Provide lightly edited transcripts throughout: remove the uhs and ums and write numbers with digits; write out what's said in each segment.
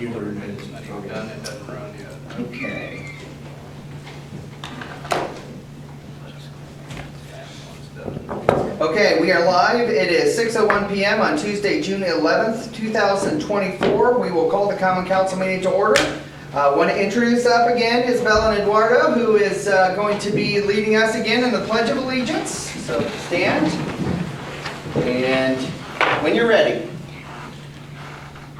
It's not even done, it doesn't run yet. Okay. Okay, we are live. It is 6:01 p.m. on Tuesday, June 11th, 2024. We will call the Common Council meeting to order. I want to introduce up again Isabel and Eduardo, who is going to be leading us again in the Pledge of Allegiance. So stand. And when you're ready.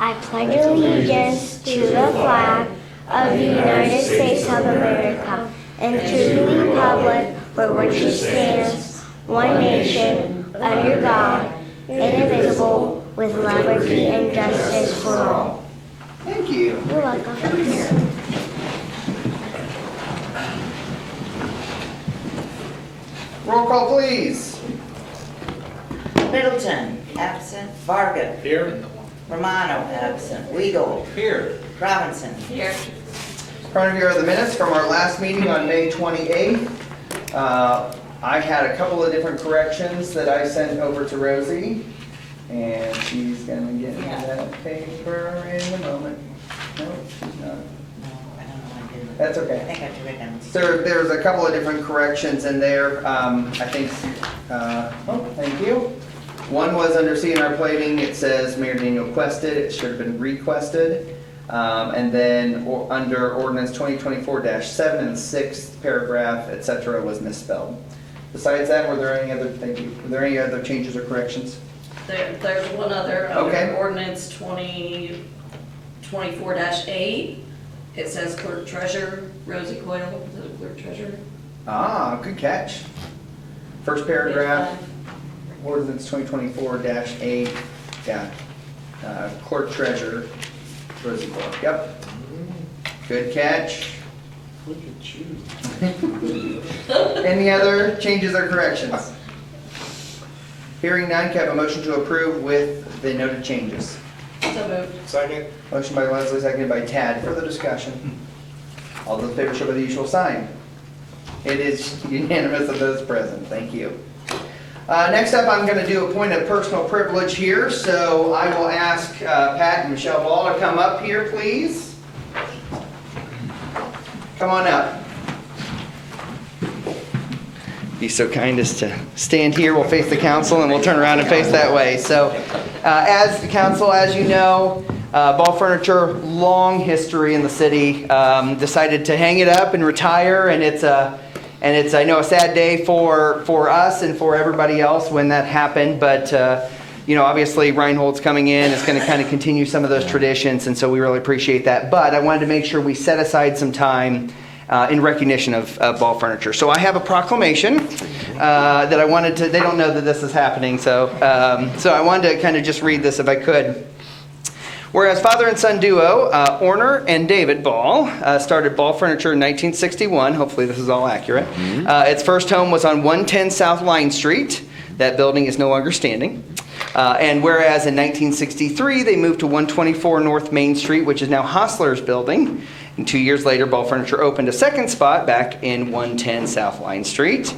I pledge allegiance to the flag of the United States of America and to the republic for which it stands, one nation, under God, indivisible, with liberty and justice for all. Thank you. You're welcome. Roll call, please. Middleton, absent. Varga. Here. Romano, absent. Weigel. Here. Robinson. Here. In front of you are the minutes from our last meeting on May 28th. I had a couple of different corrections that I sent over to Rosie, and she's gonna get me that paper in a moment. No, she's not. No, I don't know, I didn't. That's I okay. think I have to write down. So there's a couple of different corrections in there. I think, oh, thank you. One was under CNR plating, it says Mayor Daniel quested, it should have been requested. And then under ordinance 2024-7 in the 6th paragraph, et cetera, was misspelled. Besides that, were there any other, thank you, were there any other changes or corrections? There's one other, Okay. under ordinance 2024-8. It says clerk treasurer, Rosie Coyle, is it clerk treasurer? Ah, good catch. First paragraph, ordinance 2024-8, yeah. Clerk treasurer, Rosie Coyle, yep. Good catch. Look at you. Any other changes or corrections? Hearing none, can I have a motion to approve with the noted changes? So moved. Second. Motion by Leslie, seconded by Tad. Further discussion? All those in favor show by the usual sign. It is unanimous of those present. Thank you. Next up, I'm going to do a point of personal privilege here, so I will ask Pat and Michelle Ball to come up here, please. Come on up. Be so kind as to stand here. We'll face the council and we'll turn around and face that way. So, as the council, as you know, Ball Furniture, long history in the city, decided to hang it up and retire, and it's I know a sad day for us and for everybody else when that happened, but you know, obviously Reinhold's coming in, it's going to kind of continue some of those traditions, and so we really appreciate that. But I wanted to make sure we set aside some time in recognition of Ball Furniture. So I have a proclamation that I wanted to, they don't know that this is happening, so I wanted to kind of just read this if I could. Whereas father and son duo, Orner and David Ball, started Ball Furniture in 1961. Hopefully this is all accurate. Its first home was on 110 South Line Street. That building is no longer standing. And whereas in 1963 they moved to 124 North Main Street, which is now Hostler's building. And 2 years later, Ball Furniture opened a second spot back in 110 South Line Street.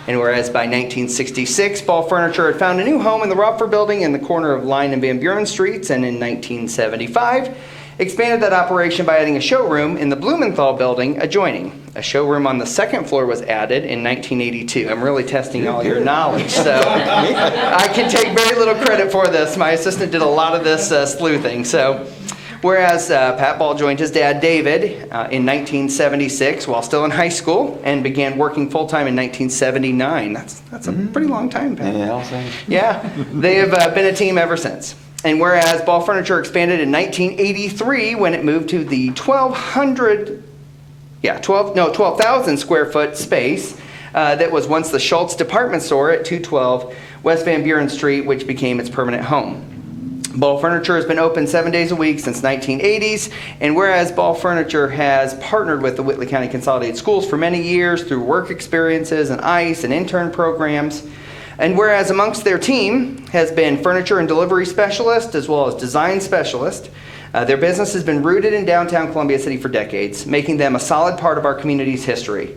And whereas by 1966, Ball Furniture had found a new home in the Rockford building in the corner of Line and Van Buren Streets, and in 1975, expanded that operation by adding a showroom in the Blumenthal building adjoining. A showroom on the second floor was added in 1982. I'm really testing all your knowledge, so I can take very little credit for this. My assistant did a lot of this sleuthing. So, whereas Pat Ball joined his dad, David, in 1976 while still in high school and began working full-time in 1979. That's a pretty long time, Pat. Yeah, I'll say. Yeah, they have been a team ever since. And whereas Ball Furniture expanded in 1983 when it moved to the 12,000 square foot space that was once the Schultz department store at 212 West Van Buren Street, which became its permanent home. Ball Furniture has been open 7 days a week since 1980s, and whereas Ball Furniture has partnered with the Whitley County Consolidated Schools for many years through work experiences and ICE and intern programs, and whereas amongst their team has been furniture and delivery specialist as well as design specialist, their business has been rooted in downtown Columbia City for decades, making them a solid part of our community's history.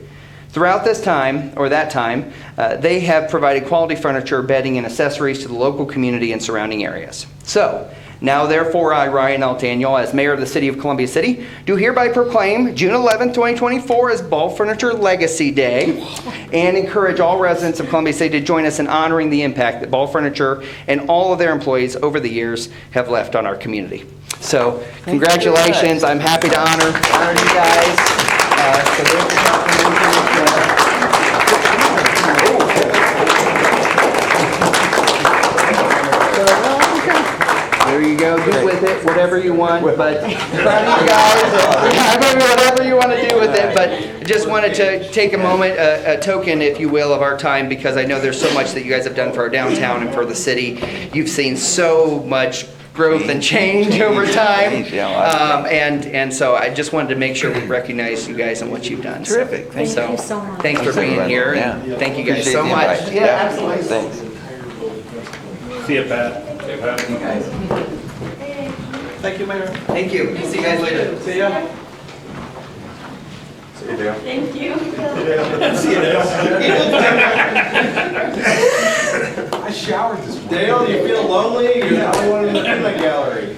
Throughout this time, or that time, they have provided quality furniture, bedding, and accessories to the local community and surrounding areas. So, Now therefore, I, Ryan L. Daniel, as mayor of the city of Columbia City, do hereby proclaim June 11th, 2024 as Ball Furniture Legacy Day and encourage all residents of Columbia City to join us in honoring the impact that Ball Furniture and all of their employees over the years have left on our community. So congratulations. I'm happy to honor you guys. So there's the proclamation. There you go. Do with it whatever you want, but proud of you guys. Whatever you want to do with it, but just wanted to take a moment, a token, if you will, of our time, because I know there's so much that you guys have done for our downtown and for the city. You've seen so much growth and change over time, and so I just wanted to make sure we recognize you guys and what you've done. Terrific. So, Thank so you so much. Thanks for being here, and Yeah. thank you guys Appreciate so the much. invite. Yeah, absolutely. Thanks. See you, Pat. You guys. Thank you, Mayor. Thank you. See you guys later. See ya. Thank you. See you, Dale. I showered this morning. Dale, you feel lonely? You're the only one in the peanut gallery.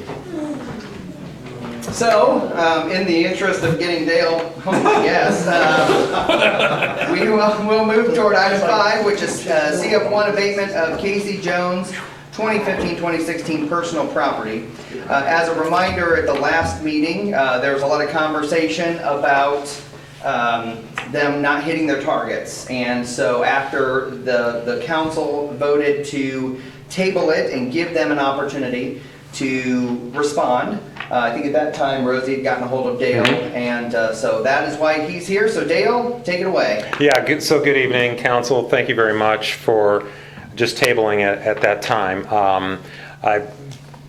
So, in the interest of getting Dale home, I guess, we'll move toward item 5, which is CF1 abatement of Casey Jones 2015-2016 personal property. As a reminder, at the last meeting, there was a lot of conversation about them not hitting their targets. And so after the council voted to table it and give them an opportunity to respond, I think at that time Rosie had gotten a hold of Dale, and so that is why he's here. So Dale, take it away. Yeah, good evening, council. Thank you very much for just tabling it at that time. I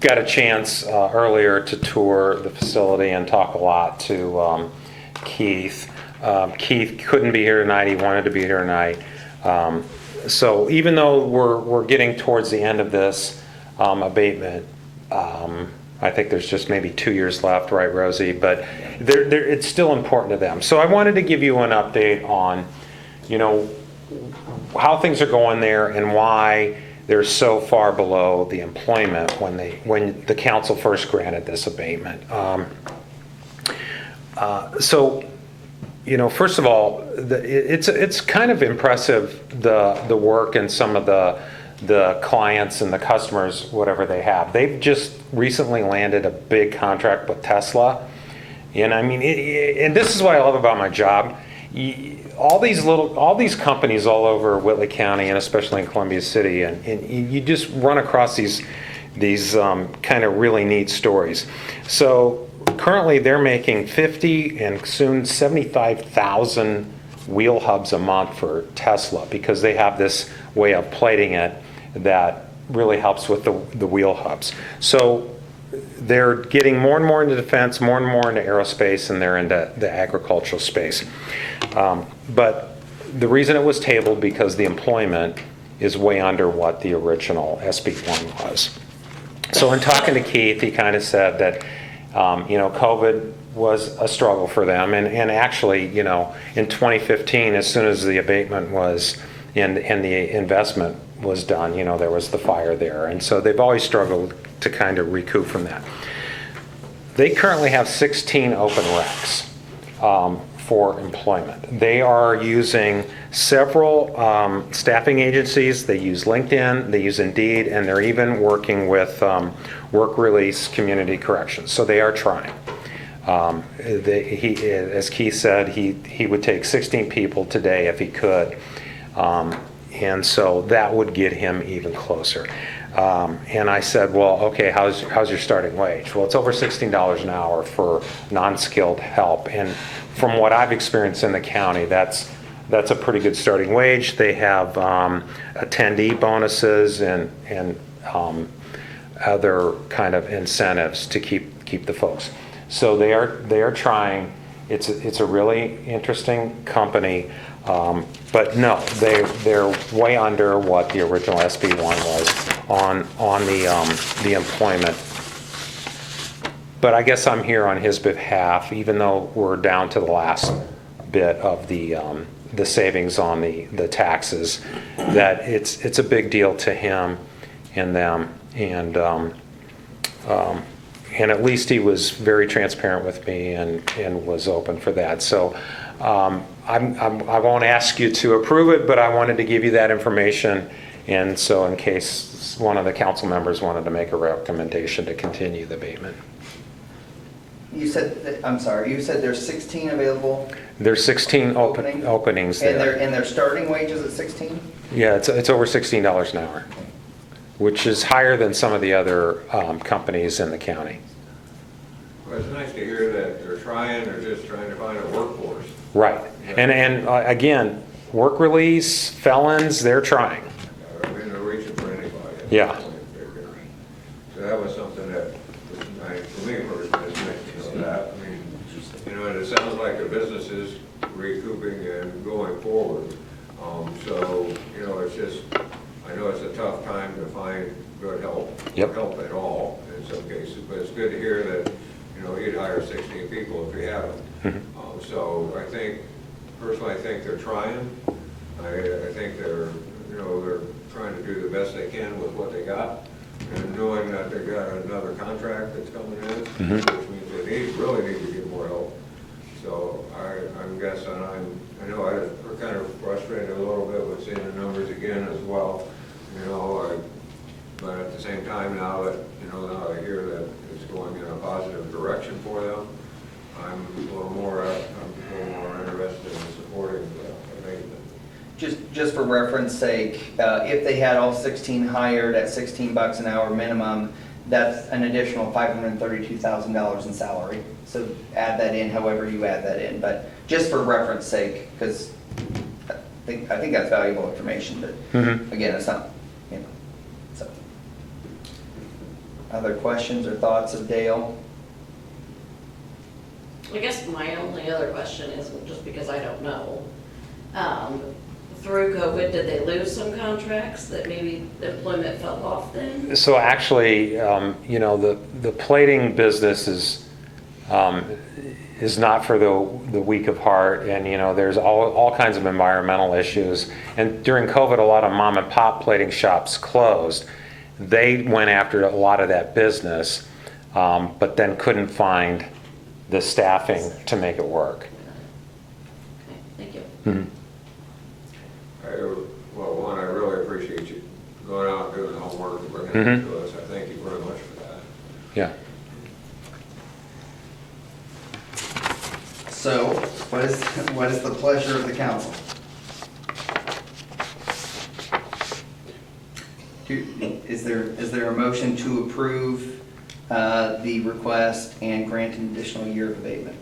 got a chance earlier to tour the facility and talk a lot to Keith. Keith couldn't be here tonight. He wanted to be here tonight. So even though we're getting towards the end of this abatement, I think there's just maybe 2 years left, right, Rosie? But it's still important to them. So I wanted to give you an update on, how things are going there and why they're so far below the employment when the council first granted this abatement. First of all, it's kind of impressive the work and some of the clients and the customers, whatever they have. They've just recently landed a big contract with Tesla. And I mean, and this is what I love about my job. All these companies all over Whitley County and especially in Columbia City, and you just run across these kind of really neat stories. So currently they're making 50 and soon 75,000 wheel hubs a month for Tesla because they have this way of plating it that really helps with the wheel hubs. So they're getting more and more into defense, more and more into aerospace, and they're into the agricultural space. But the reason it was tabled because the employment is way under what the original SB1 was. So in talking to Keith, he kind of said that, COVID was a struggle for them. And actually, in 2015, as soon as the abatement was and the investment was done, there was the fire there. And so they've always struggled to kind of recoup from that. They currently have 16 open recs for employment. They are using several staffing agencies. They use LinkedIn, they use Indeed, and they're even working with Work Release Community Corrections. So they are trying. As Keith said, he would take 16 people today if he could. And so that would get him even closer. And I said, well, okay, how's your starting wage? Well, it's over $16 an hour for non-skilled help. And from what I've experienced in the county, that's a pretty good starting wage. They have attendee bonuses and other kind of incentives to keep the folks. So they are trying. It's a really interesting company. But no, they're way under what the original SB1 was on the employment. But I guess I'm here on his behalf, even though we're down to the last bit of the savings on the taxes. That it's a big deal to him and them, and And at least he was very transparent with me and was open for that. So I won't ask you to approve it, but I wanted to give you that information. And so in case one of the council members wanted to make a recommendation to continue the abatement. You said, I'm sorry, you said there's 16 available? There's 16 Opening? openings And there. their starting wage is at 16? Yeah, it's over $16 an hour, which is higher than some of the other companies in the county. Well, it's nice to hear that they're just trying to find a workforce. Right. And again, work release, felons, they're trying. I mean, they're reaching for anybody. Yeah. So that was something that was nice for me personally, it's nice to know that. I mean, and it sounds like the business is recouping and going forward. So, it's just, I know it's a tough time to find good help. Yep. Or help at all in some cases, but it's good to hear that, he'd hire 16 people if he had them. So personally, I think they're trying. I think they're trying to do the best they can with what they got. And knowing that they got another contract that's coming in, which means they really need to get more help. So I'm guessing, I know we're kind of frustrated a little bit with seeing the numbers again as well. But at the same time, now that I hear that it's going in a positive direction for them, I'm a little more interested in supporting the abatement. Just for reference sake, if they had all 16 hired at $16 an hour minimum, that's an additional $532,000 in salary. So add that in however you add that in, but just for reference sake, because I think that's valuable information, but again, it's not, so. Other questions or thoughts of Dale? I guess my only other question is, just because I don't know, through COVID, did they lose some contracts that maybe the employment fell off then? So actually, the plating business is not for the weak of heart, and there's all kinds of environmental issues. And during COVID, a lot of mom and pop plating shops closed. They went after a lot of that business, but then couldn't find the staffing to make it work. Okay, thank you. Mhm. Well, one, I really appreciate you going out and doing the homework and bringing it to us. I thank you very much for that. Yeah. So, what is the pleasure of the council? Is there a motion to approve the request and grant an additional year of abatement?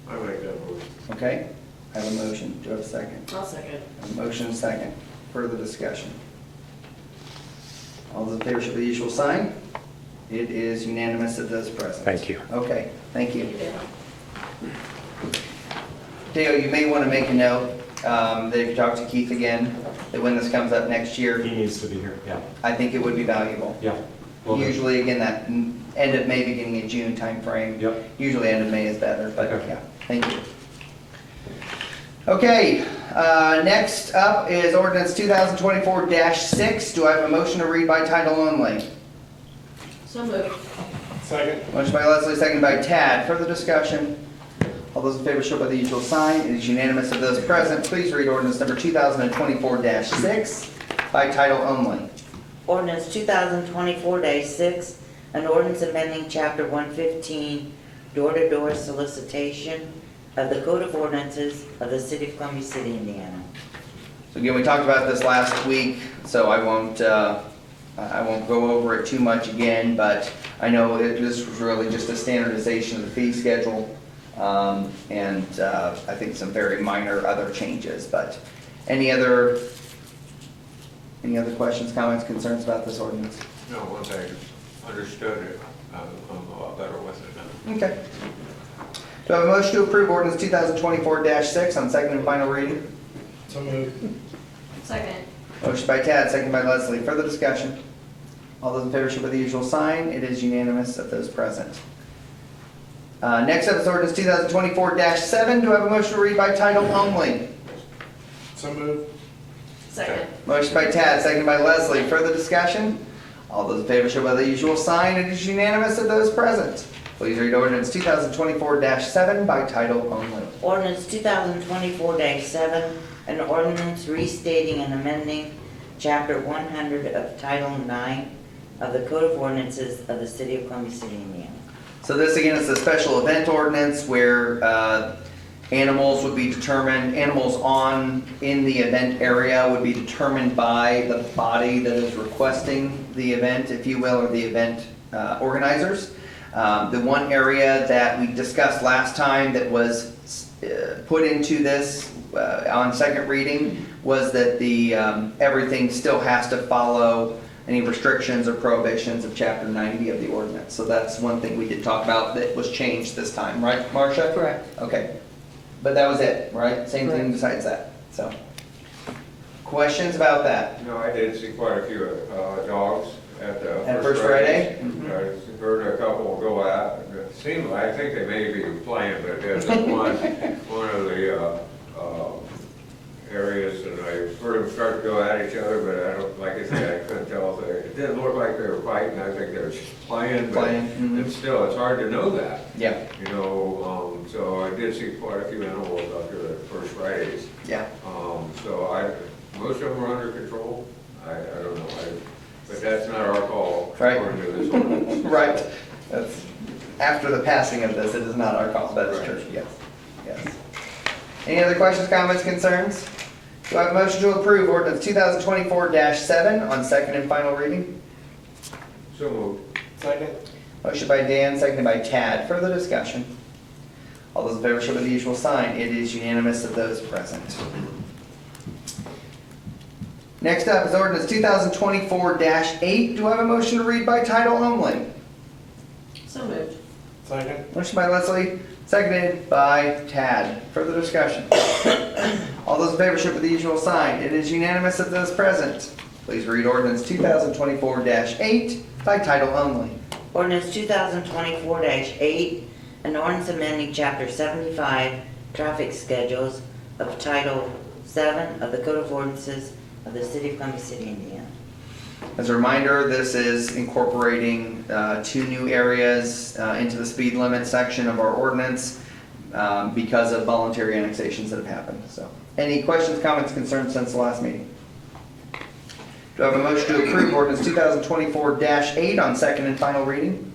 I make that move. Okay, I have a motion. Do I have a second? I'll second. A motion and a second. Further discussion. All those in favor show the usual sign. It is unanimous of those present. Thank you. Okay, thank you. Yeah. Dale, you may want to make a note that if you talk to Keith again, that when this comes up next year, He needs to be here, yeah. I think it would be valuable. Yeah. Well, Usually, again, that end of May, beginning of June timeframe. Yep. Usually end of May is better, but Okay. yeah, thank you. Okay, next up is ordinance 2024-6. Do I have a motion to read by title only? So moved. Second. Motion by Leslie, seconded by Tad. Further discussion? All those in favor show by the usual sign. It is unanimous of those present. Please read ordinance number 2024-6 by title only. Ordinance 2024-6, an ordinance amending Chapter 115, door-to-door solicitation of the Code of Ordinances of the City of Columbia City, Indiana. So again, we talked about this last week, so I won't go over it too much again, but I know this was really just a standardization of the fee schedule, and I think some very minor other changes, but any other questions, comments, concerns about this ordinance? No, once I understood it, I'm a lot better with it now. Okay. Do I have a motion to approve ordinance 2024-6 on second and final reading? So moved. Second. Motion by Tad, second by Leslie. Further discussion? All those in favor show by the usual sign. It is unanimous of those present. Next up is ordinance 2024-7. Do I have a motion to read by title only? So moved. Second. Motion by Tad, second by Leslie. Further discussion? All those in favor show by the usual sign. It is unanimous of those present. Please read ordinance 2024-7 by title only. Ordinance 2024-7, an ordinance restating and amending Chapter 100 of Title 9 of the Code of Ordinances of the City of Columbia City, Indiana. So this again is a special event ordinance where animals would be determined, animals in the event area would be determined by the body that is requesting the event, if you will, or the event organizers. The one area that we discussed last time that was put into this on second reading was that the everything still has to follow any restrictions or prohibitions of Chapter 90 of the ordinance. So that's one thing we did talk about that was changed this time, right, Marcia? Correct. Okay. But that was it, right? Same thing besides that, so. Questions about that? No, I did see quite a few dogs at the. At First Friday? I heard a couple go out. It seemed, I think they may be playing, but there's one of the areas, and I heard them start to go at each other, but I don't, like I said, I couldn't tell if it didn't look like they were fighting. I think they were just playing, but it's still, it's hard to know that. Yeah, You know, so I did see quite a few animals out there at First Fridays. yeah. So most of them are under control. I don't know, but that's not our call. Right. According to this ordinance. Right. That's, after the passing of this, it is not our call. That is true, yes. Yes. Any other questions, comments, concerns? Do I have a motion to approve ordinance 2024-7 on second and final reading? So moved. Second. Motion by Dan, seconded by Tad. Further discussion? All those in favor show by the usual sign. It is unanimous of those present. Next up is ordinance 2024-8. Do I have a motion to read by title only? So moved. Second. Motion by Leslie, seconded by Tad. Further discussion? All those in favor show by the usual sign. It is unanimous of those present. Please read ordinance 2024-8 by title only. Ordinance 2024-8, an ordinance amending Chapter 75, Traffic Schedules of Title 7 of the Code of Ordinances of the City of Columbia City, Indiana. As a reminder, this is incorporating 2 new areas into the speed limit section of our ordinance because of voluntary annexations that have happened. So, any questions, comments, concerns since the last meeting? Do I have a motion to approve ordinance 2024-8 on second and final reading?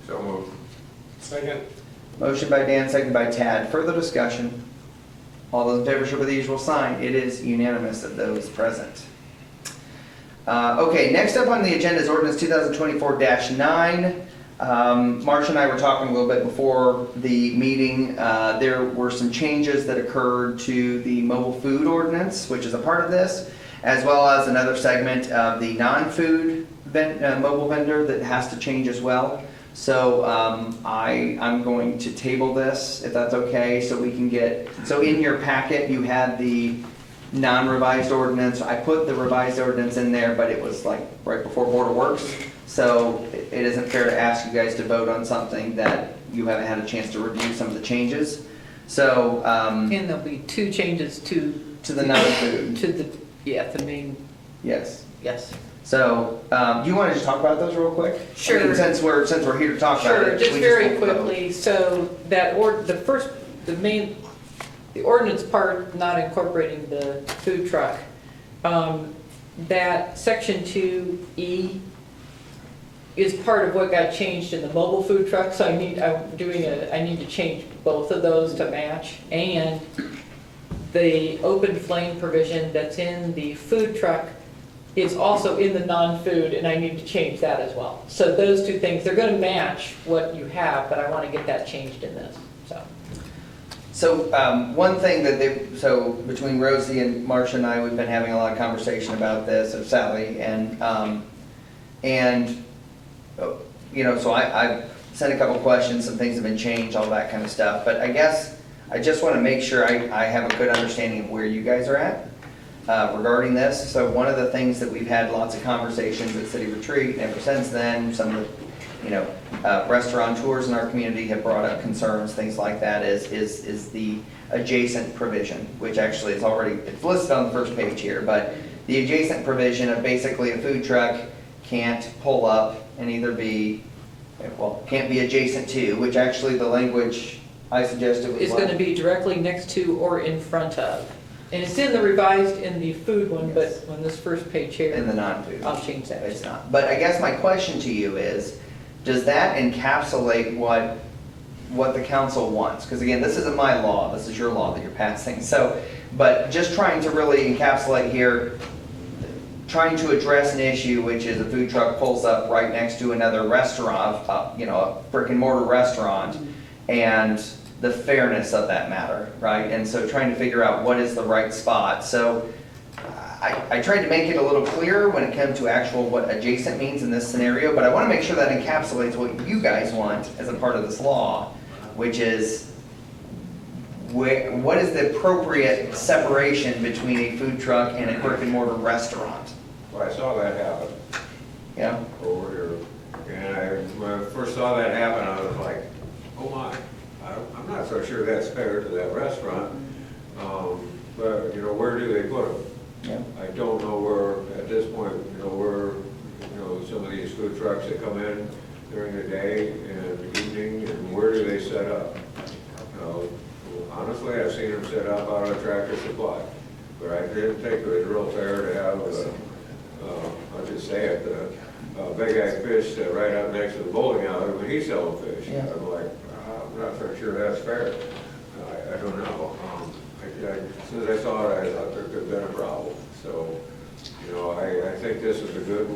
So moved. Second. Motion by Dan, seconded by Tad. Further discussion? All those in favor show by the usual sign. It is unanimous of those present. Okay, next up on the agenda is ordinance 2024-9. Marcia and I were talking a little bit before the meeting. There were some changes that occurred to the mobile food ordinance, which is a part of this, as well as another segment of the non-food mobile vendor that has to change as well. So I'm going to table this, if that's okay, so we can get, so in your packet, you had the non-revised ordinance. I put the revised ordinance in there, but it was like right before Board of Works. So it isn't fair to ask you guys to vote on something that you haven't had a chance to review some of the changes. So, And there'll be 2 changes to the non-food, the main, yes. yes. So, do you want to just talk about those real quick? Sure. I mean, since we're here to talk about Sure, it. just we very won't vote. quickly, so that the ordinance part not incorporating the food truck, that section 2E is part of what got changed in the mobile food truck, so I need to change both of those to match. And the open flame provision that's in the food truck is also in the non-food, and I need to change that as well. So those 2 things, they're gonna match what you have, but I wanna get that changed in this, so. So, one thing so between Rosie and Marcia and I, we've been having a lot of conversation about this, or Sally, and you know, so I sent a couple questions, some things have been changed, all that kind of stuff, but I guess I just want to make sure I have a good understanding of where you guys are at regarding this. So one of the things that we've had lots of conversations at City Retreat, and ever since then, some of the, restaurateurs in our community have brought up concerns, things like that, is the adjacent provision, which actually it's listed on the first page here, but the adjacent provision of basically a food truck can't pull up and either be, well, can't be adjacent to, which actually the language I suggested was It's like- gonna be directly next to or in front of. And it's in the revised in the food one, but Yes. on this first page here. in the non-food. I'll change that. It's not. But I guess my question to you is, does that encapsulate what the council wants? Because again, this isn't my law, this is your law that you're passing. So, but just trying to really encapsulate here, trying to address an issue, which is a food truck pulls up right next to another restaurant, a brick and mortar restaurant, and the fairness of that matter, right? And so trying to figure out what is the right spot. So I tried to make it a little clearer when it comes to actual what adjacent means in this scenario, but I want to make sure that encapsulates what you guys want as a part of this law, which is what is the appropriate separation between a food truck and a brick and mortar restaurant? Well, I saw that happen Yeah? over here, and when I first saw that happen, I was like, oh my, I'm not so sure that's fair to that restaurant. But, you know, where do they put them? Yeah. I don't know where, at this point, where, some of these food trucks that come in during the day and the evening, and where do they set up? Honestly, I've seen them set up out of Tractor Supply, but I didn't think it was real fair to have, I'll just say it, Big Ag Fish right up next to the bowling alley when he's selling fish. Yeah. I'm like, I'm not so sure that's fair. I don't know. As soon as I saw it, I thought there could have been a problem. So, I think this is a good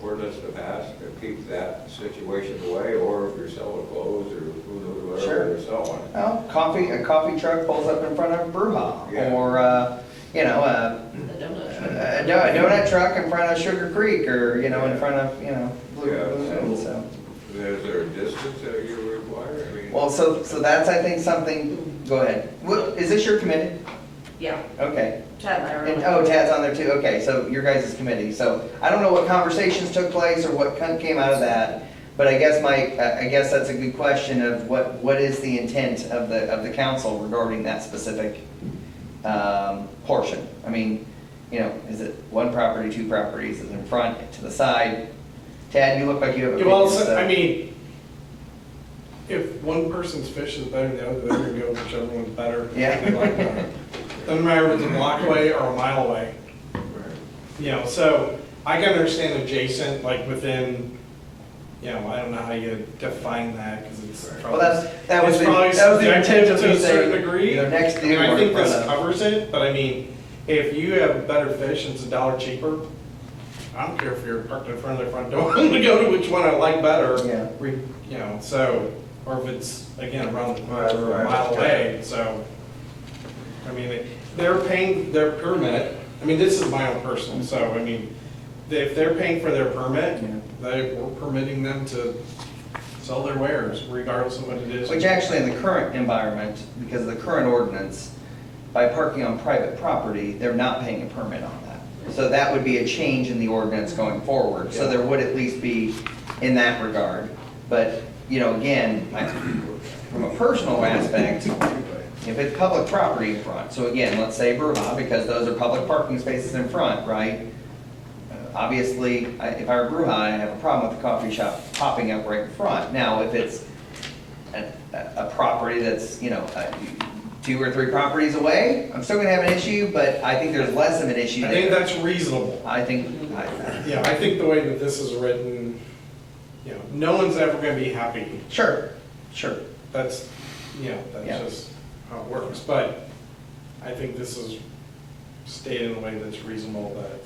ordinance to pass to keep that situation away, or if you're selling clothes or who knows Sure. whatever you're selling. Well, a coffee truck pulls up in front of Bruja, Yeah. or, The donut truck. a donut truck in front of Sugar Creek, or, in front of, Blue Yeah, Moon, so. Is there a distance that you require? I mean, Well, so that's, I think, something, go ahead. Is this your committee? Yeah, Okay. Chad and I are. And, Tad's on there too, okay, so your guys' committee. So I don't know what conversations took place or what came out of that, but I guess I guess that's a good question of what is the intent of the council regarding that specific portion? I mean, is it one property, two properties, is it in front, to the side? Tad, you look like you have a Well, opinion, so- I mean, if one person's fish is better than the other, they're gonna go whichever one's better. Yeah. They like better. Doesn't matter if it's a block away or a mile away. So I can understand adjacent, like within, I don't know how you define that, because it's Well, probably. that was It's the probably intent subjective of to me a certain saying, degree. next I to mean, or I in think front this of. covers it, but I mean, if you have better fish and it's $1 cheaper, I don't care if you're parked in front of their front door, I'm gonna go to which one I like better. Yeah. So, or if it's, again, around the corner Right, or a right. mile away, so. I mean, they're paying their permit, I mean, this is my own personal, so, I mean, if they're paying for their permit, we're permitting them to sell their wares regardless of what it is. Which actually in the current environment, because of the current ordinance, by parking on private property, they're not paying a permit on that. So that would be a change in the ordinance going forward. So there would at least be in that regard. But, again, from a personal aspect, if it's public property in front, so again, let's say Bruja, because those are public parking spaces in front, right? Obviously, if I were Bruja, I have a problem with the coffee shop popping up right in front. Now, if it's a property that's, 2 or 3 properties away, I'm still gonna have an issue, but I think there's less of an issue I think there. that's reasonable. I think, Yeah, I think the way that this is written, no one's ever gonna be happy. sure. That's, Yeah. that's just how it works, but I think this is stated in a way that's reasonable that.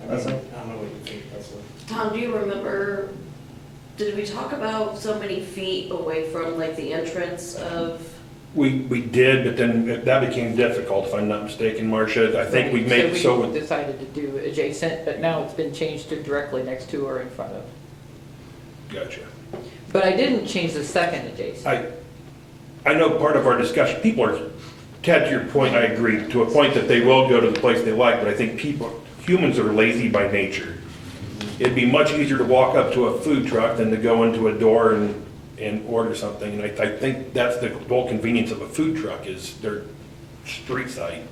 I That's mean, it. I don't know what you think, that's a. Tom, do you remember, did we talk about so many feet away from like the entrance of? We did, but then that became difficult, if I'm not mistaken, Marcia. I think we made it so, we decided to do adjacent, but now it's been changed to directly next to or in front of. gotcha. But I didn't change the second adjacent. I know part of our discussion, people are, Ted, to your point, I agree, to a point that they will go to the place they like, but I think humans are lazy by nature. It'd be much easier to walk up to a food truck than to go into a door and order something. And I think that's the whole convenience of a food truck is their street sight.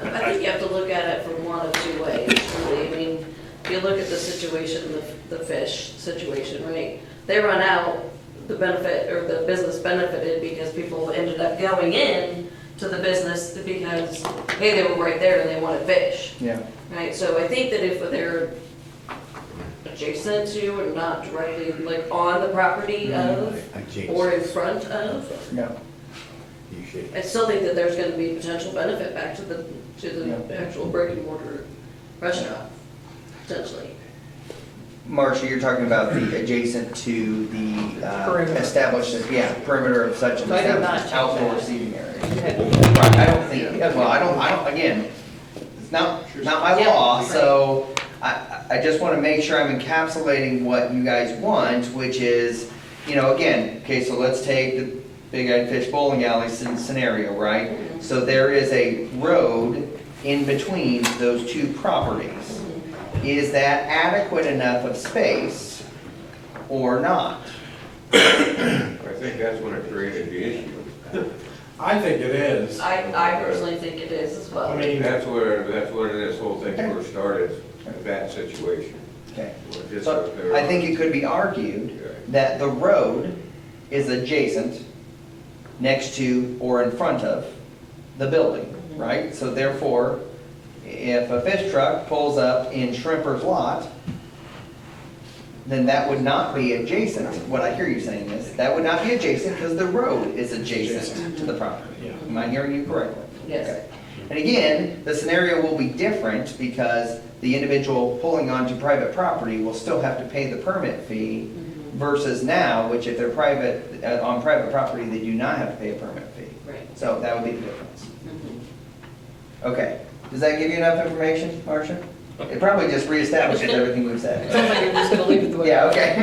I think you have to look at it from one of two ways, really. I mean, if you look at the situation, the fish situation, right? They run out, the benefit, or the business benefited because people ended up going in to the business because, hey, they were right there and they wanted fish, Yeah. right? So I think that if they're adjacent to and not directly like on the property of or in front of, No. I still think that there's gonna be potential benefit back to the Yeah. actual brick and mortar restaurant, potentially. Marcia, you're talking about the adjacent to the Perimeter. established, yeah, perimeter of such an So I did not established change outdoor that. seating area. You had- Right, I don't think, well, I don't, again, it's not my Yeah, law, right. so I just want to make sure I'm encapsulating what you guys want, which is, again, okay, so let's take the Big Eyed Fish Bowling Alley scenario, right? So there is a road in between those two properties. Is that adequate enough of space or not? I think that's when it created the issue. I think it is. I personally think it is as well. I mean, That's where this whole thing first started, that situation. Okay. Just So up there. I think it could be argued that the road is adjacent, next to, or in front of the building, right? So therefore, if a fish truck pulls up in Shrimper's lot, then that would not be adjacent. What I hear you saying is, that would not be adjacent because the road is adjacent to the property. Yeah. Am I hearing you correctly? Yes. Okay. And again, the scenario will be different because the individual pulling onto private property will still have to pay the permit fee versus now, which if they're private, on private property, they do not have to pay a permit fee. Right. So that would be the difference. Okay, does that give you enough information, Marcia? It probably just reestablishes everything we've It said. sounds like you're just gonna leave it the way. Yeah, okay.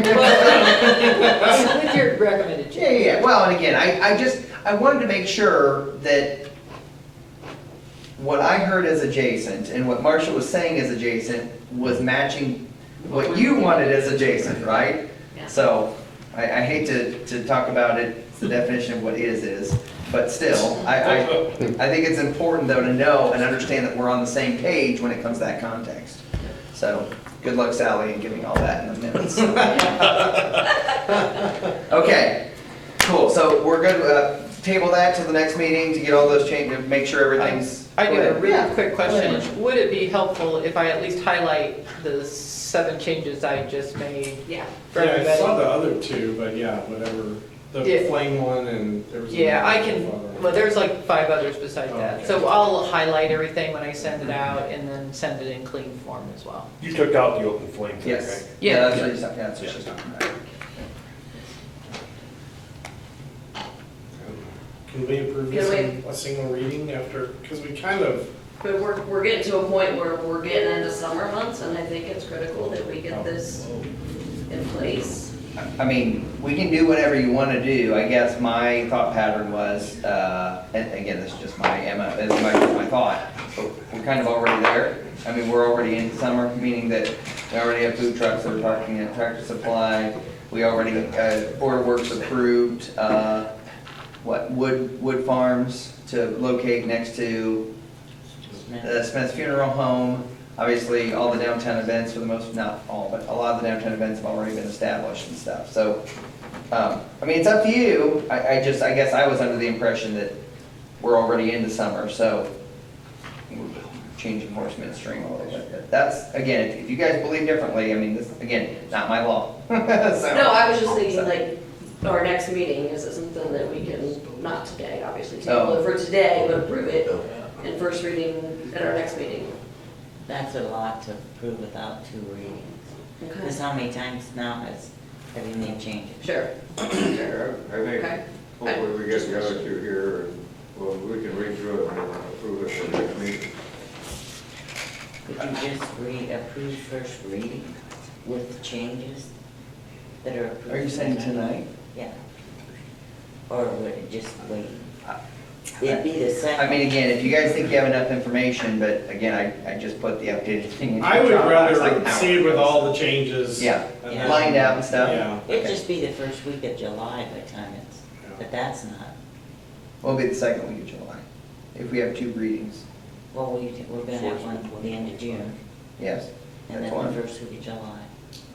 With your recommended Yeah, change. yeah, well, and again, I wanted to make sure that what I heard as adjacent and what Marcia was saying as adjacent was matching what you wanted as adjacent, right? Yeah. So, I hate to talk about it, it's the definition of what is, but still, I think it's important though to know and understand that we're on the same page when it comes to that context. So, good luck Sally in getting all that in the minutes. Okay, cool, so we're good, table that till the next meeting to get all those changes, make sure everything's. I do Go have a ahead. really Yeah. quick Go ahead. question. Would it be helpful if I at least highlight the 7 changes I just made Yeah. for yeah, I everybody? saw the other two, but yeah, whatever. The Yeah. flame one and there was. Yeah, I another can, one. well, there's like 5 others beside Oh, that. okay. So I'll highlight everything when I send it out and then send it in clean form as well. You took out the open flame thing, Yes. right? Yeah. That's what she's talking about. Can we approve Can this we- in a single reading after, because we kind of, But we're getting to a point where we're getting into summer months, and I think it's critical that we get this in place. I mean, we can do whatever you want to do. I guess my thought pattern was, and again, this is just my thought, but we're kind of already there. I mean, we're already in summer, meaning that we already have food trucks that are parking at Tractor Supply. We already, Board of Works approved, Wood Farms to locate next to the Smith's Funeral Home. Obviously, all the downtown events, for the most, not all, but a lot of the downtown events have already been established and stuff. So, I mean, it's up to you. I guess I was under the impression that we're already into summer, so we're changing horse midstream a little bit. But that's, again, if you guys believe differently, I mean, this, again, not my law. So- No, I was just thinking like, our next meeting, is it something that we can, not today, obviously, table it for today, but approve it in first reading at our next meeting? That's a lot to approve without 2 readings. Because how many times now has everything changed? Sure. Sure. I think, Okay. hopefully we get the other two here, and, well, we can read through it and approve it for the next meeting. Could you just approve first reading with the changes that are approved? Are you saying tonight? Yeah. Or would it just wait? It'd be the second. I mean, again, if you guys think you have enough information, but again, I just put the updated thing in. I would Dropbox, like rather an hour see it with ago. all the changes. Yeah, and Yeah. then- lined out and stuff. Yeah. It'd just be the first week of July by the time it's, but that's not, Well, it'll be the second week of July, if we have 2 readings, well, we're gonna have one for the end of June. yes. and then Excellent. the first week of July.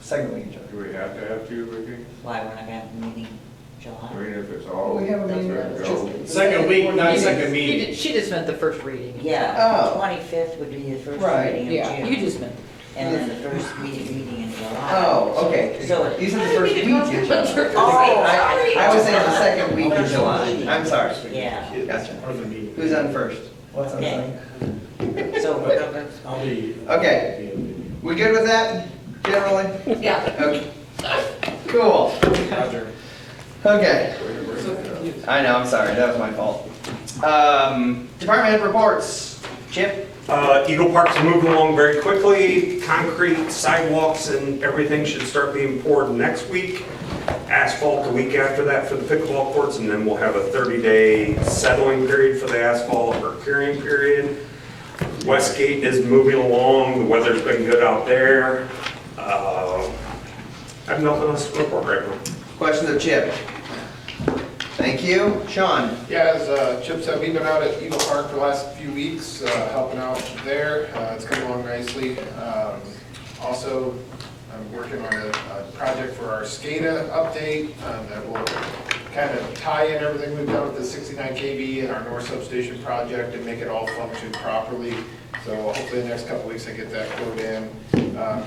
Second week of July. Do we have to have 2, Vicki? Why, we're not gonna have a meeting in I July? mean, if it's all. We have a That's meeting. what I was Go. just- Second week, not second meeting. She just meant the first reading. Yeah, Oh. 25th would be the first Right. meeting Yeah, in you June, just meant. and then the first meeting in July. Oh, okay. So- You said the first week of July. Oh, I was saying the second week of July. I'm sorry. Yeah, Gotcha. Or the meeting. Who's on first? What's on Okay. second? so we're covered. I'll be. Okay. We good with that, generally? Yeah. Okay. Cool. Roger. Okay. I know, I'm sorry, that was my fault. Department head reports. Chip? Eagle Park's moving along very quickly. Concrete, sidewalks, and everything should start being poured next week. Asphalt the week after that for the pickleball courts, and then we'll have a 30-day settling period for the asphalt or curing period. Westgate is moving along. The weather's been good out there. I have nothing else to report right now. Questions of Chip? Thank you. Sean? Yeah, as Chip said, we've been out at Eagle Park for the last few weeks, helping out there. It's coming along nicely. Also, I'm working on a project for our SCADA update that will kind of tie in everything we've done with the 69 kV and our North Substation project and make it all function properly. So hopefully the next couple weeks I get that quote in.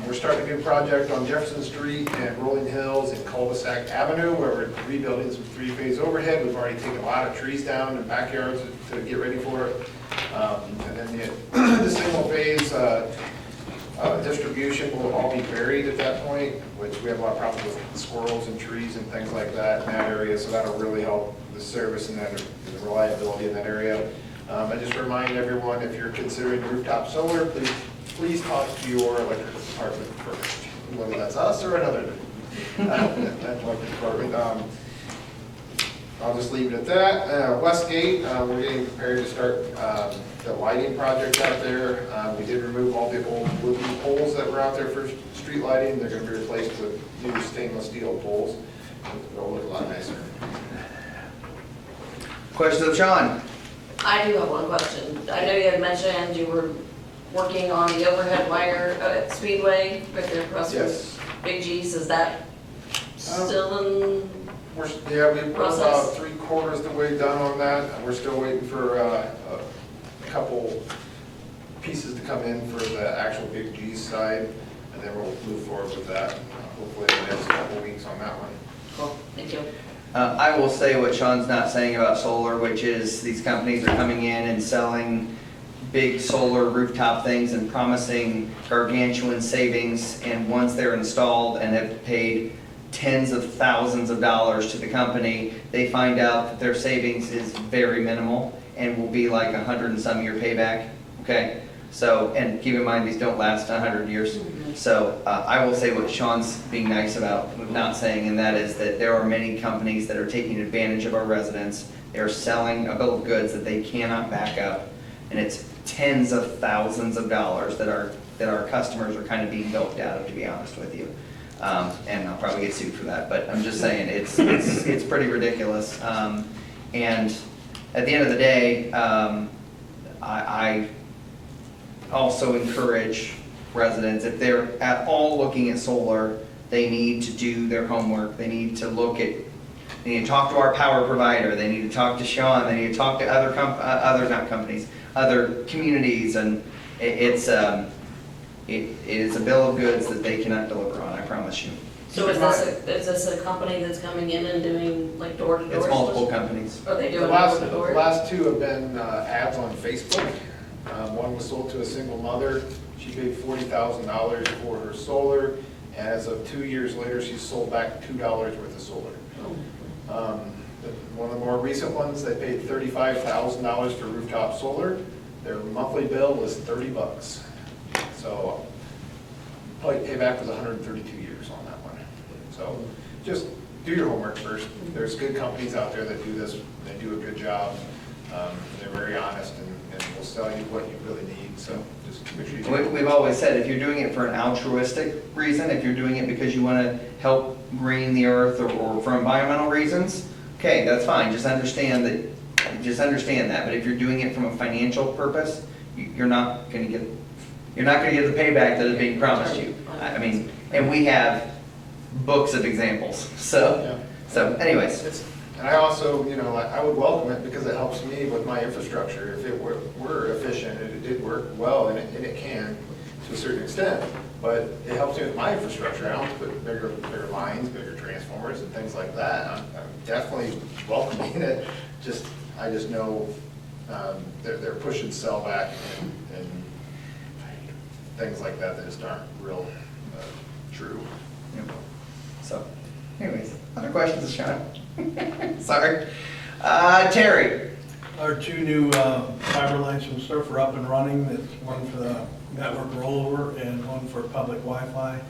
We're starting a new project on Jefferson Street and Rolling Hills and Cul-de-sac Avenue where we're rebuilding some 3-phase overhead. We've already taken a lot of trees down in backyards to get ready for it. And then the single phase distribution will all be buried at that point, which we have a lot of problems with squirrels and trees and things like that in that area. So that'll really help the service and the reliability in that area. I just remind everyone, if you're considering rooftop solar, please talk to your electrical department first, whether that's us or another electric department. I'll just leave it at that. Westgate, we're getting prepared to start the lighting project out there. We did remove all the old wooden poles that were out there for street lighting. They're going to be replaced with new stainless steel poles. It'll look a lot nicer. Questions of Sean? I do have one question. I know you had mentioned you were working on the overhead wire at Speedway, right there across from Yes. Big G's. Is that still in? Yeah, we're about Process. 3/4 the way done on that. We're still waiting for a couple pieces to come in for the actual Big G's side, and then we'll move forward with that, hopefully in the next couple weeks on that one. Cool, thank you. I will say what Sean's not saying about solar, which is these companies are coming in and selling big solar rooftop things and promising gargantuan savings, and once they're installed and have paid tens of thousands of dollars to the company, they find out that their savings is very minimal and will be like 100 and some year payback, okay? So, and keep in mind, these don't last 100 years. So I will say what Sean's being nice about not saying, and that is that there are many companies that are taking advantage of our residents. They're selling a bill of goods that they cannot back up, and it's tens of thousands of dollars that our customers are kind of being milked out of, to be honest with you. And I'll probably get sued for that, but I'm just saying, it's pretty ridiculous. And at the end of the day, I also encourage residents, if they're at all looking at solar, they need to do their homework. They need to look at, they need to talk to our power provider, they need to talk to Sean, they need to talk to other communities, and it is a bill of goods that they cannot deliver on, I promise you. So is this a company that's coming in and doing like door-to-door? It's multiple companies. Are they The doing last door-to-door? two have been ads on Facebook. One was sold to a single mother. She paid $40,000 for her solar, and as of 2 years later, she's sold back $2 worth of solar. One of the more recent ones, they paid $35,000 for rooftop solar. Their monthly bill was $30. So probably payback was 132 years on that one. So just do your homework first. There's good companies out there that do this. They do a good job. They're very honest and will sell you what you really need. So just make sure you do. We've always said, if you're doing it for an altruistic reason, if you're doing it because you want to help green the earth or for environmental reasons, okay, that's fine. Just understand that. But if you're doing it from a financial purpose, you're not going to get You're not gonna get the payback that is being promised you. I mean, and we have books of examples, so anyways. And I also, you know, I would welcome it because it helps me with my infrastructure. If it were efficient and it did work well, and it can to a certain extent, but it helps me with my infrastructure. I don't have to put bigger lines, bigger transformers and things like that. I'm definitely welcoming it. I just know they're pushing cell back and things like that that just aren't real true. Yep. So, anyways, other questions, Sean? Sorry. Terry? Our 2 new fiber lines from Surf are up and running. It's one for the network rollover and one for public Wi-Fi.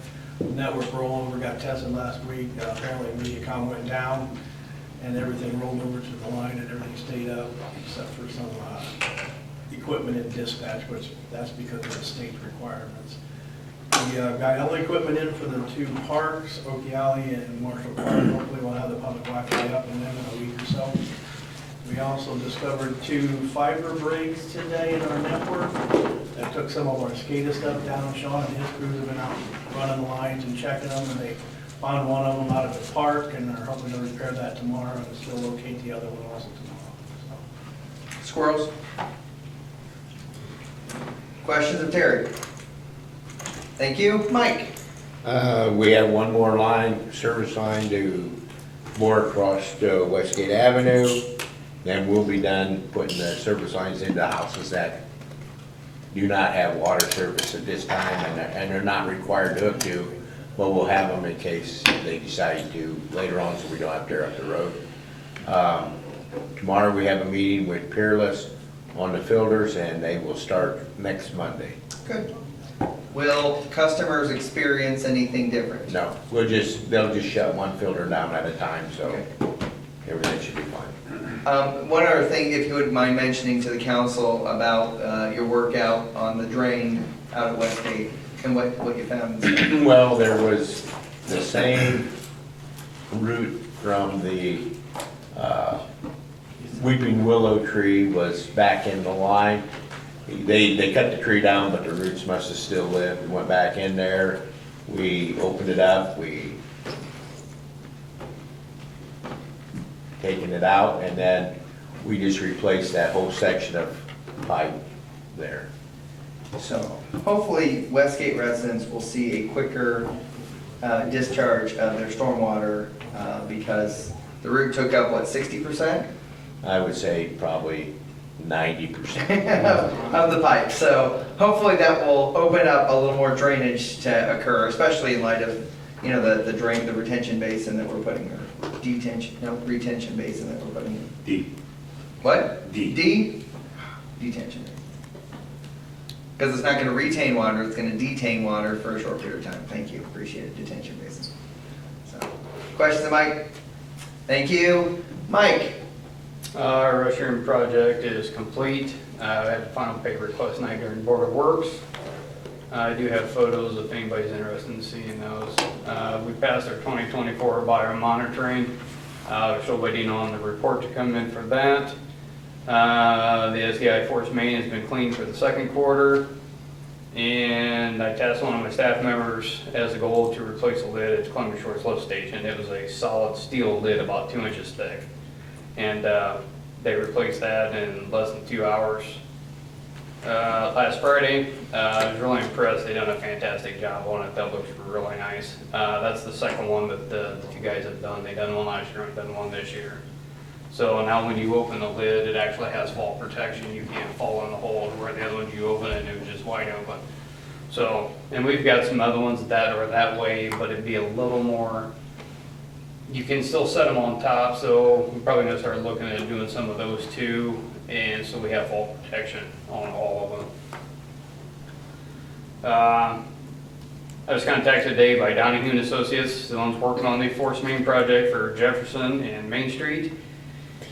The network rollover got tested last week. Apparently Mediacom went down and everything rolled over to the line and everything stayed up except for some equipment in dispatch, which that's because of the state requirements. We got all the equipment in for the 2 parks, Okie Alley and Marshall Park. Hopefully we'll have the public Wi-Fi up and in a week or so. We also discovered 2 fiber breaks today in our network that took some of our SCADA stuff down. Sean and his crews have been out running the lines and checking them, and they found one of them out of the park and are hoping to repair that tomorrow and still locate the other one also tomorrow. So. Squirrels? Questions of Terry? Thank you. Mike? We have one more line, service line to bore across Westgate Avenue. Then we'll be done putting the service lines into houses that do not have water service at this time, and they're not required to hook to, but we'll have them in case they decide to later on, so we don't have to tear up the road. Tomorrow we have a meeting with Peerless on the filters, and they will start next Monday. Good. Will customers experience anything different? No, they'll just shut one filter down at a time, so everything should be fine. One other thing, if you wouldn't mind mentioning to the council about your work out on the drain out at Westgate and what you found. Well, there was the same root from the weeping willow tree was back in the line. They cut the tree down, but the roots must have still lived. We went back in there, we opened it up, we taken it out, and then we just replaced that whole section of pipe there. So hopefully Westgate residents will see a quicker discharge of their stormwater because the root took up, what, 60%? I would say probably 90%. of the pipe. So hopefully that will open up a little more drainage to occur, especially in light of, you know, the retention basin that we're putting, or retention basin that we're putting in. D. What? D. Detention basin. Because it's not going to retain water, it's going to detain water for a short period of time. Thank you, appreciate it, detention basin. So, questions of Mike? Thank you. Mike? Our restroom project is complete. I had the final paper request night during Board of Works. I do have photos if anybody's interested in seeing those. We passed our 2024 biomonitoring. We're still waiting on the report to come in for that. The SDI force main has been cleaned for the second quarter. And I tasked one of my staff members as a goal to replace the lid at Columbia Shores Lift Station. It was a solid steel lid about 2 inches thick. And they replaced that in less than 2 hours. Last Friday, I was really impressed. They done a fantastic job on it. That looks really nice. That's the second one that the 2 guys have done. They done one last year and done one this year. So now when you open the lid, it actually has fall protection. You can't fall in the hole, where the other ones you open and it was just wide open. So, and we've got some other ones that are that way, but it'd be a little more, you can still set them on top, so we're probably gonna start looking at doing some of those too, and so we have fall protection on all of them. I was contacted today by Donahue and Associates, the ones working on the force main project for Jefferson and Main Street,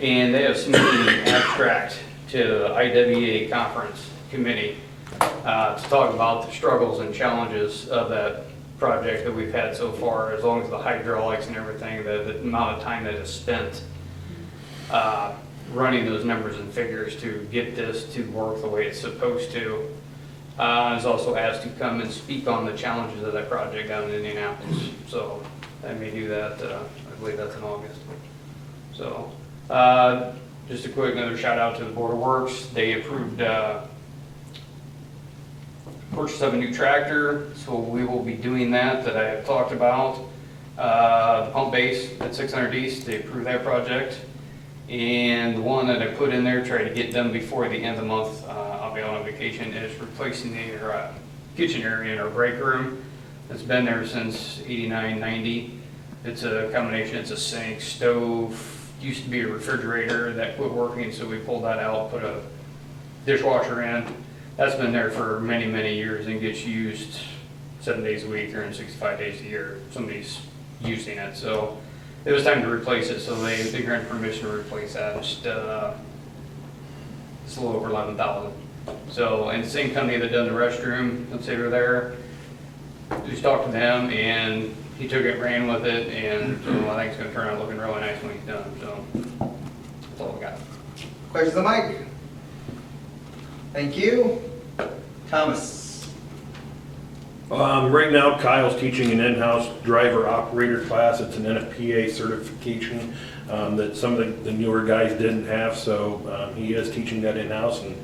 and they have submitted an abstract to the IWA conference committee to talk about the struggles and challenges of that project that we've had so far, as long as the hydraulics and everything, the amount of time that is spent running those numbers and figures to get this to work the way it's supposed to. I was also asked to come and speak on the challenges of that project down in Indianapolis. So I may do that, I believe that's in August. So just a quick another shout out to the Board of Works. They approved purchase of a new tractor, so we will be doing that I have talked about. The pump base at 600 East, they approved that project. And the one that I put in there, try to get done before the end of the month, I'll be on vacation, is replacing the kitchen area in our break room. It's been there since 89, 90. It's a combination, it's a sink, stove, used to be a refrigerator that quit working, so we pulled that out, put a dishwasher in. That's been there for many, many years and gets used 7 days a week, 365 days a year. Somebody's using it, so it was time to replace it, so they granted permission to replace that. Just, it's a little over 11,000. So, and the same company that done the restroom, let's say we're there, just talked to them, and he took it, ran with it, and so I think it's gonna turn out looking really nice when he's done, so that's all I got. Questions on Mike? Thank you. Thomas? Right now Kyle's teaching an in-house driver operator class. It's an NFPA certification that some of the newer guys didn't have, so he is teaching that in-house, and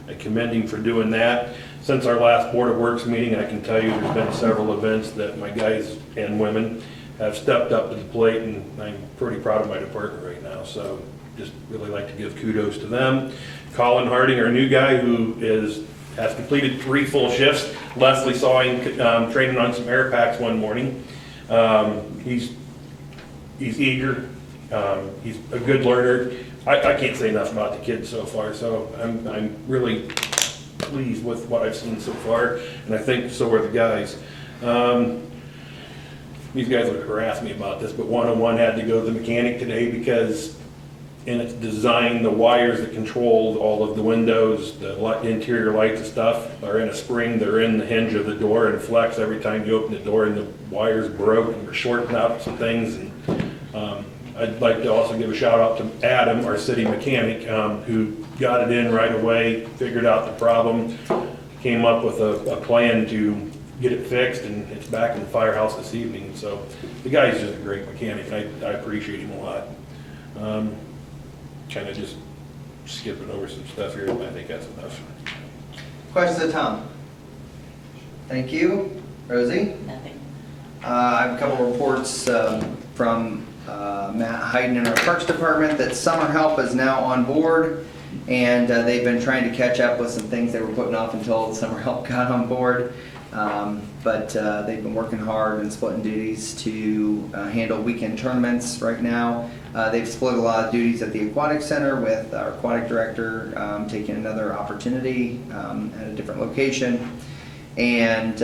I commend him for doing that. Since our last Board of Works meeting, I can tell you there's been several events that my guys and women have stepped up to the plate, and I'm pretty proud of my department right now, so just really like to give kudos to them. Colin Harding, our new guy, who has completed 3 full shifts. Leslie saw him training on some air packs one morning. He's eager. He's a good learner. I can't say enough about the kids so far, so I'm really pleased with what I've seen so far, and I think so are the guys. These guys would harass me about this, but 101 had to go to the mechanic today because in its design, the wires that control all of the windows, the interior lights and stuff are in a spring. They're in the hinge of the door and flex every time you open the door, and the wires broke and we're shorting out some things. And I'd like to also give a shout out to Adam, our city mechanic, who got it in right away, figured out the problem, came up with a plan to get it fixed, and it's back in the firehouse this evening. So the guy's just a great mechanic, and I appreciate him a lot. Kind of just skipping over some stuff here, but I think that's enough. Questions of Tom? Thank you. Rosie? Nothing. I have a couple of reports from Matt Hayden in our Parks Department that summer help is now on board, and they've been trying to catch up with some things they were putting off until summer help got on board. But they've been working hard and splitting duties to handle weekend tournaments right now. They've split a lot of duties at the Aquatic Center with our aquatic director taking another opportunity at a different location. And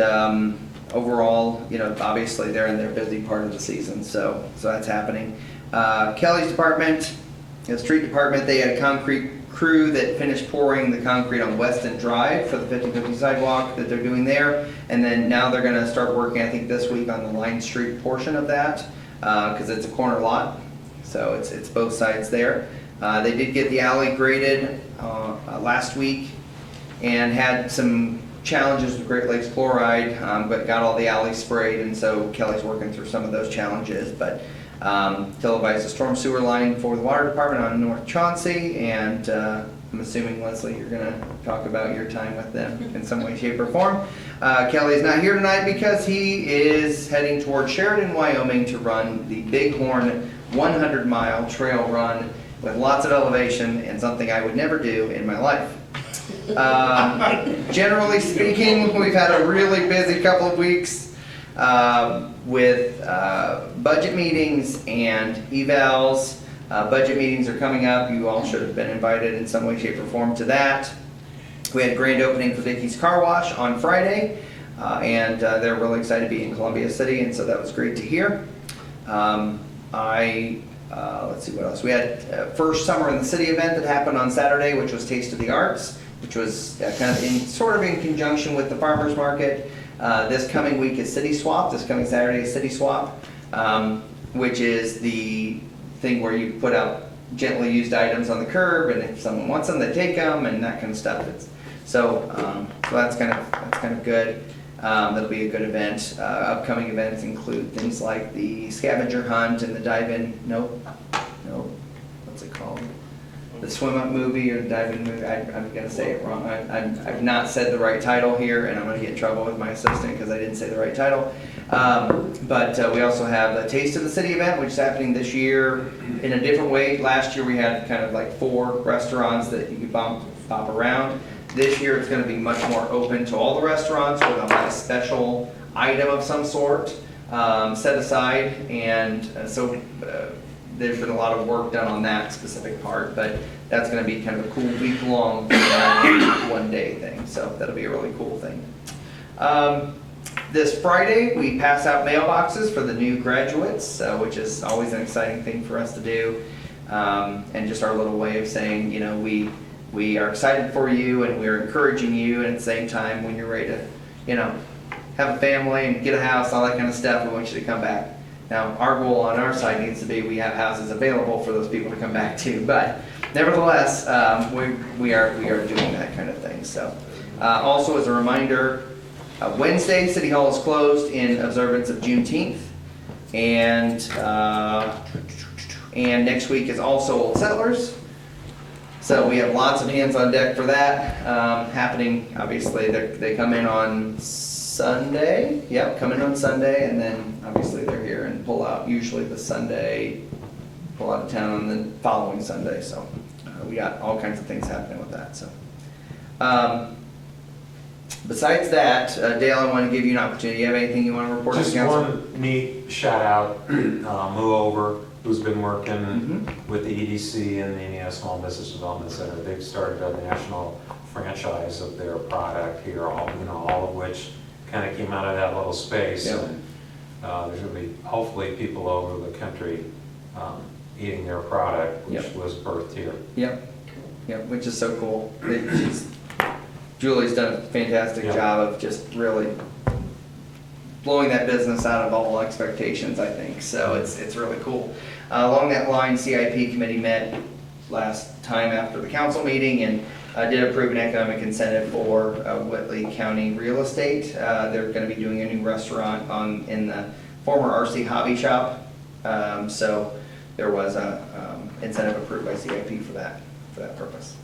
overall, you know, obviously they're in their busy part of the season, so that's happening. Kelly's department, the street department, they had a concrete crew that finished pouring the concrete on Weston Drive for the 50/50 sidewalk that they're doing there, and then now they're going to start working, I think this week, on the Line Street portion of that because it's a corner lot, so it's both sides there. They did get the alley graded last week and had some challenges with Great Lakes chloride, but got all the alleys sprayed, and so Kelly's working through some of those challenges. But televised a storm sewer line for the water department on North Chauncey, and I'm assuming, Leslie, you're going to talk about your time with them in some way, shape, or form. Kelly is not here tonight because he is heading toward Sheridan, Wyoming to run the Bighorn 100-mile trail run with lots of elevation and something I would never do in my life. Generally speaking, we've had a really busy couple of weeks with budget meetings and evals. Budget meetings are coming up. You all should have been invited in some way, shape, or form to that. We had a grand opening for Dickey's Car Wash on Friday, and they're really excited to be in Columbia City, and so that was great to hear. Let's see what else. We had first Summer in the City event that happened on Saturday, which was Taste of the Arts, which was kind of in conjunction with the farmers market. This coming week is City Swap. This coming Saturday is City Swap, which is the thing where you put out gently used items on the curb, and if someone wants them, they take them, and that kind of stuff. It's So that's kind of good. That'll be a good event. Upcoming events include things like the scavenger hunt and the dive-in, what's it called? The swim-up movie or the dive-in movie. I'm gonna say it wrong. I've not said the right title here, and I'm gonna get in trouble with my assistant because I didn't say the right title. But we also have the Taste of the City event, which is happening this year in a different way. Last year we had kind of like 4 restaurants that you could bop around. This year it's going to be much more open to all the restaurants with a special item of some sort set aside. And so there's been a lot of work done on that specific part, but that's going to be kind of a cool week-long one-day thing. So that'll be a really cool thing. This Friday, we pass out mailboxes for the new graduates, which is always an exciting thing for us to do. And just our little way of saying, you know, we are excited for you and we're encouraging you, and at the same time, when you're ready to, you know, have a family and get a house, all that kind of stuff, we want you to come back. Now, our goal on our side needs to be we have houses available for those people to come back to, but nevertheless, we are doing that kind of thing. So, also as a reminder, Wednesday, City Hall is closed in observance of Juneteenth, and next week is also Old Settlers. So we have lots of hands on deck for that happening. Obviously, they come in on Sunday. Yep, come in on Sunday, and then obviously they're here and pull out usually the Sunday, pull out of town on the following Sunday. So we got all kinds of things happening with that. So besides that, Dale, I want to give you an opportunity. You have anything you want to report to the council? Just one neat shout out, Move Over, who's been working with the EDC and the Indiana Small Business Development Center. They've started a national franchise of their product here, all of which kind of came out of that little space. Yep. And there's going to be hopefully people over the country eating their product, which was birthed here. Yep, which is so cool. Julie's done a fantastic job of just really blowing that business out of all expectations, I think. So it's really cool. Along that line, CIP committee met last time after the council meeting and did approve an economic incentive for Whitley County real estate. They're going to be doing a new restaurant in the former RC Hobby Shop. So there was a incentive approved by CIP for that purpose.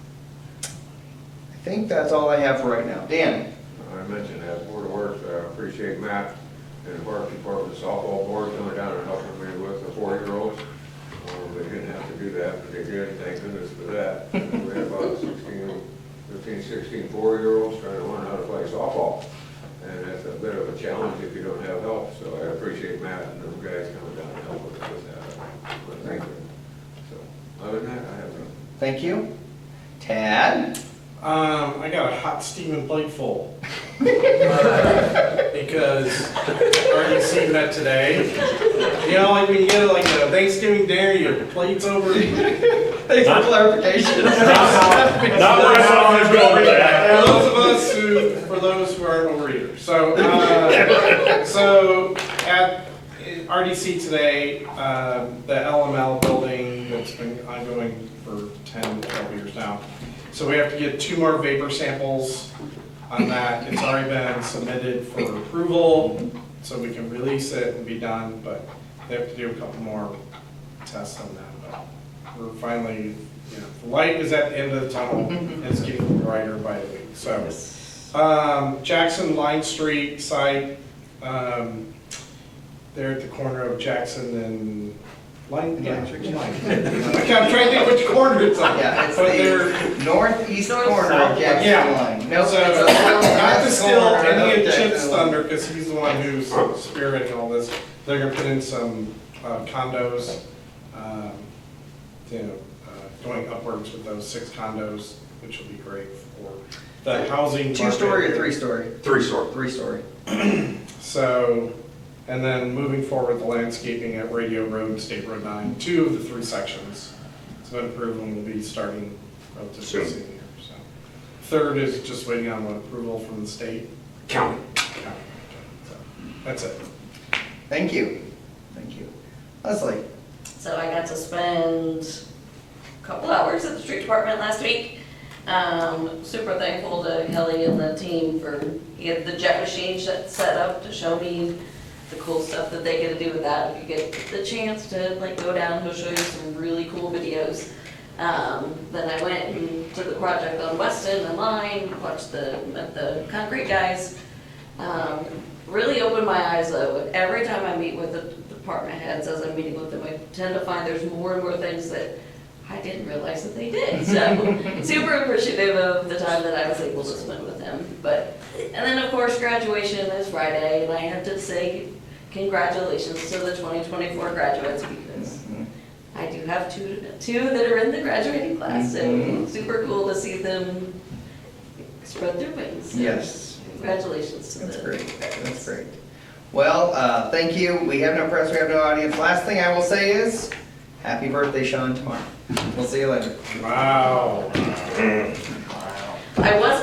I think that's all I have for right now. Dan? I mentioned that Board of Works, I appreciate Matt and the Park Department softball board coming down and helping me with the 4-year-olds. They didn't have to do that, but they did, thank goodness for that. We had about 15, 16 4-year-olds trying to learn how to play softball. And that's a bit of a challenge if you don't have help, so I appreciate Matt and those guys coming down and helping us with that. But thank you. So, other than that, I have nothing. Thank you. Tad? I got a hot steaming plate full. Because RDC met today. You know, like when you get like a Thanksgiving dinner, your plate's over. Thanks for clarification. Not what I thought I was going with that. For those who aren't over either. So at RDC today, the LML building that's been ongoing for 10, 12 years now. So we have to get 2 more vapor samples on that. It's already been submitted for approval, so we can release it and be done, but they have to do a couple more tests on that. But we're finally, the light is at the end of the tunnel, and it's getting brighter by the week. So, Jackson Line Street site, they're at the corner of Jackson and Line. Yeah, Line. I'm trying to think which corner it's on. Yeah, it's but the northeast corner of Jackson Line. Nope. So, not to steal any of Chip's thunder, because he's the one who's spearheading all this. They're going to put in some condos, going upwards with those 6 condos, which will be great for the housing. 2-story or 3-story? 3-story. 3-story. So, and then moving forward, the landscaping at Radio Road and State Road 9, 2 of the 3 sections. So that approval will be starting relatively soon here. So, 3rd is just waiting on approval from the state. County. So, that's it. Thank you. Leslie? So I got to spend a couple hours at the street department last week. Super thankful to Kelly and the team for getting the jet machine set up to show me the cool stuff that they get to do with that. If you get the chance to like go down, he'll show you some really cool videos. Then I went to the project on Weston online, watched the concrete guys. Really opened my eyes though. Every time I meet with the department heads, as I'm meeting with them, I tend to find there's more and more things that I didn't realize that they did. So super appreciative of the time that I was able to spend with them. And then of course graduation is Friday, and I have to say congratulations to the 2024 graduates, because I do have two that are in the graduating class, so super cool to see them spread their wings. So Yes. congratulations to That's them. great. That's great. Well, thank you. We have no press, we have no audience. Last thing I will say is, happy birthday, Sean, tomorrow. We'll see you later. Wow. I was